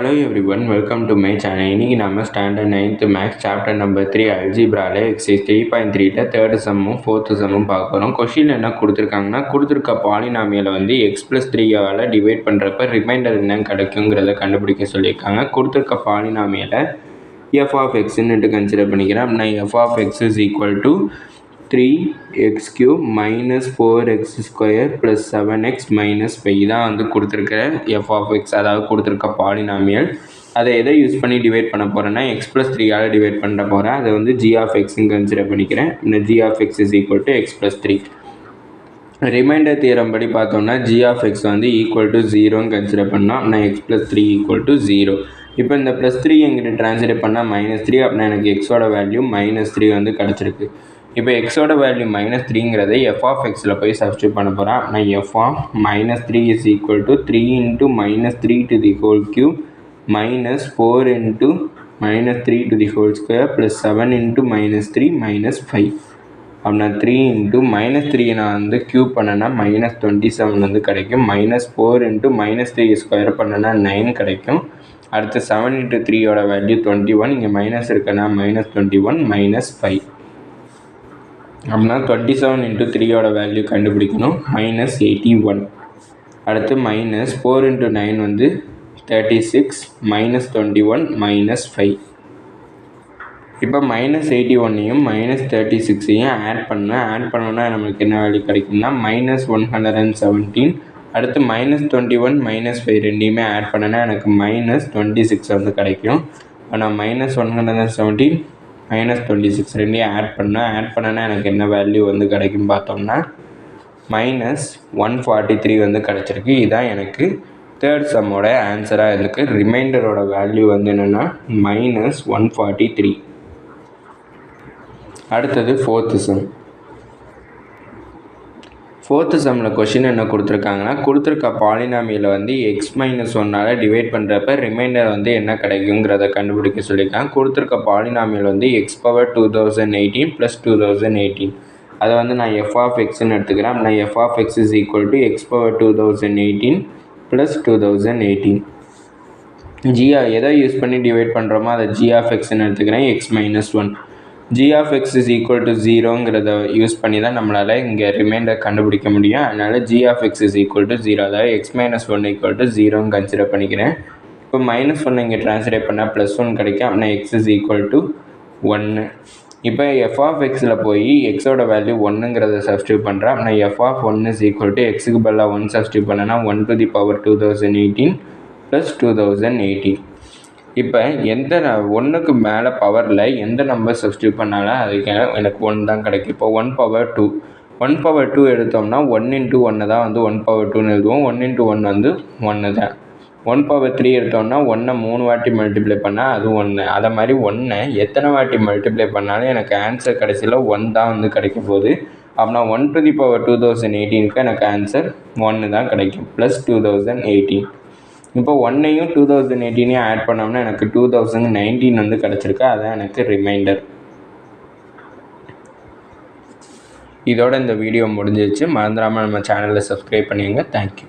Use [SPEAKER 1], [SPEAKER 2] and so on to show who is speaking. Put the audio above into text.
[SPEAKER 1] Hello everyone, welcome to my channel. இன்னைக்கு நாம standard 9th maths chapter number 3 அல்ஜிப்ரால exercise 3.3ல தேர்ட் சம்மும் ஃபோர்த் சம்மும் பார்க்க போகிறோம். கொஸ்டின் என்ன கொடுத்துருக்காங்கன்னா, கொடுத்துருக்க பாலினாமியலை வந்து x+3ஆல் டிவைட் பண்ணுறப்ப ரிமைண்டர் என்ன கிடைக்குங்கிறத கண்டுபிடிக்க சொல்லியிருக்காங்க. கொடுத்துருக்க பாலினாமியலை f of xன்னு கன்சிடர் பண்ணிக்கிறேன். அப்படின்னா f of x is equal to 3x³ minus 4x² plus 7x minus 5 இதான் வந்து கொடுத்துருக்க f of x, அதாவது கொடுத்துருக்க பாலினாமியல். அதை எதை யூஸ் பண்ணி டிவைட் பண்ண போகிறேன்னா x+3ஆல் டிவைட் பண்ண போகிறேன். அதை வந்து g of xன்னு கன்சிடர் பண்ணிக்கிறேன். இந்த g of x is equal to x+3. Remainder theorem படி பார்த்தோம்னா g of x வந்து ஈக்குவல் டு 0ன்னு கன்சிடர் பண்ணோம். அப்படின்னா x+3 ஈக்குவல் டு 0. இப்போ இந்த +3 எங்கிட்ட ட்ரான்ஸ்லேட் பண்ணால் -3, அப்படின்னா எனக்கு எக்ஸோட வேல்யூ -3 வந்து கிடச்சிருக்கு. இப்போ எக்ஸோட வேல்யூ -3ங்கிறதை f of xல போய் சப்ஸ்டியூட் பண்ண போகிறேன். நான் f of -3 is equal to 3 into -3 to the whole cube minus 4 into -3 to the whole square plus 7 into -3 minus 5. அப்படின்னா 3 into -3 நான் வந்து க்யூப் பண்ணேன்னா -27 வந்து கிடைக்கும். -4 into -3 ஸ்கொயர் பண்ணேன்னா 9 கிடைக்கும். அடுத்து 7 into 3யோட வேல்யூ 21, இங்கே மைனஸ் இருக்குன்னா -21 -5. அப்படின்னா 27 into 3யோட வேல்யூ கண்டுபிடிக்கணும், -81. அடுத்து -4 into 9 வந்து 36, -21 -5. இப்போ -81ஐயும் -36ஐயும் ஆட் பண்ணோன்னா நமக்கு என்ன வேல்யூ கிடைக்கும்னா -117. அடுத்து -21 -5 ரெண்டையுமே ஆட் பண்ணனா எனக்கு -26 வந்து கிடைக்கும். ஆனால் -117 -26 ரெண்டையும் ஆட் பண்ணனா எனக்கு என்ன வேல்யூ வந்து கிடைக்கும் பார்த்தோம்னா -143 வந்து கிடச்சிருக்கு. இதுதான் எனக்கு தேர்ட் சம்மோட ஆன்சராக இருக்குது. ரிமைண்டரோட வேல்யூ வந்து என்னென்னா -143. அடுத்தது ஃபோர்த்து சம். ஃபோர்த்து சம்மில் கொஷின் என்ன கொடுத்துருக்காங்கன்னா, கொடுத்துருக்க பாலினாமியில் வந்து x-1ஆல் டிவைட் பண்ணுறப்ப ரிமைண்டர் வந்து என்ன கிடைக்குங்கிறத கண்டுபிடிக்க சொல்லியிருக்காங்க. கொடுத்துருக்க பாலினாமியில் வந்து x⁻2018 + 2018. அதை வந்து நான் f of xன்னு எடுத்துக்கிறேன். நான் f of x is equal to x⁻2018 + 2018. எதை யூஸ் பண்ணி டிவைட் பண்ணுறோமோ அதை g of xன்னு எடுத்துக்கிறேன். x-1. g of x is equal to 0ங்கிறத யூஸ் பண்ணி தான் நம்மளால் இங்கே ரிமைண்டர் கண்டுபிடிக்க முடியும். அதனால் g of x is equal to 0, அதாவது x-1 equal to 0ன்னு கன்சிடர் பண்ணிக்கிறேன். இப்போ -1 இங்கே ட்ரான்ஸ்லேட் பண்ணால் +1 கிடைக்கும். அப்படின்னா x is equal to 1. இப்போ f of xல போய் எக்ஸோட வேல்யூ 1ங்கிறத சப்ஸ்டியூட் பண்ணுறேன். அப்படின்னா f of 1 is equal to xக்கு பதிலாக 1 சப்ஸ்டியூட் பண்ணனா 1 to the power 2018 + 2018. இப்போ எந்த 1க்கு மேலே பவரில் எந்த நம்பர் சப்ஸ்டியூட் பண்ணாலும் அதுக்கு எனக்கு 1 தான் கிடைக்கும். இப்போ 1/2 எடுத்தோம்னா 1 into 1 தான் வந்து 1/2ன்னு எழுதுவோம். 1 into 1 வந்து 1 தான். 1/3 எடுத்தோம்னா 1 3 வாட்டி மல்டிப்ளை பண்ணால் அது 1. அதை மாதிரி 1 எத்தனை வாட்டி மல்டிப்ளை பண்ணாலும் எனக்கு ஆன்சர் கடைசியில் 1 தான் வந்து கிடைக்க போகுது. அப்படின்னா 1 to the power 2018க்கு எனக்கு ஆன்சர் 1 தான் கிடைக்கும், +2018. இப்போ 1ஐயும் 2018ஐயும் ஆட் பண்ணோம்னா எனக்கு 2019 வந்து கிடச்சிருக்கு. அதான் எனக்கு ரிமைண்டர். இதோட இந்த வீடியோ முடிஞ்சிருச்சு. மறந்துடாமல் நம்ம சேனலை சப்ஸ்கிரைப் பண்ணிடுங்க. தேங்க்யூ.